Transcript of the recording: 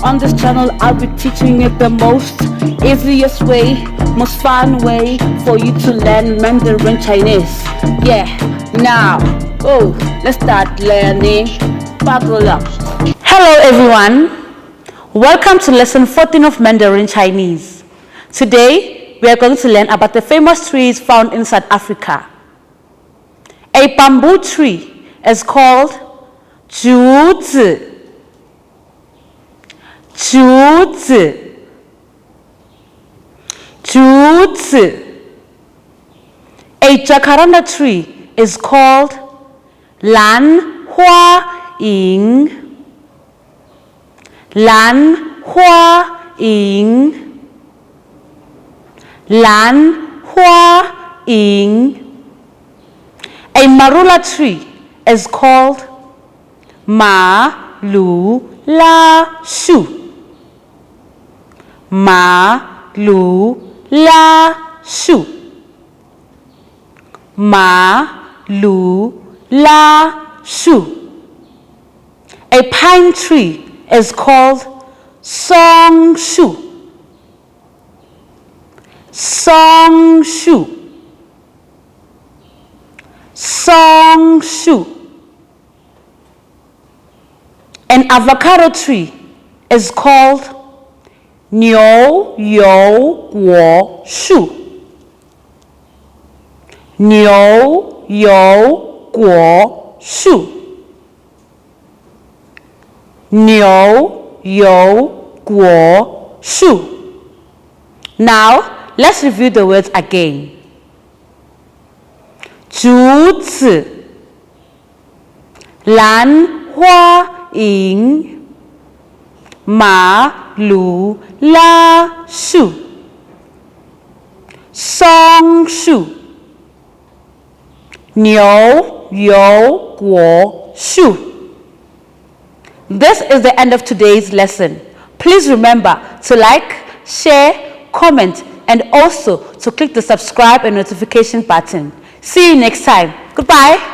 On this channel, I'll be teaching you the most easiest way, most fun way for you to learn Mandarin Chinese. Yeah, now, let's start learning. Buckle up. Hello everyone. Welcome to lesson 14 of Mandarin Chinese. Today, we are going to learn about the famous trees found in South Africa. A bamboo tree is called 竹子. 竹子 竹子 A jacaranda tree is called 兰花楹 兰花楹 兰花楹 A marula tree is called 马鲁拉树 马鲁拉树 马鲁拉树 A pine tree is called 松树 松树 松树 An avocado tree is called 牛油果树 牛油果树 牛油果树 Now, let's review the words again. 竹子 兰花楹 马鲁拉树 松树 牛油果树 This is the end of today's lesson. Please remember to like, share, comment, and also to click the subscribe and notification button. See you next time. Goodbye.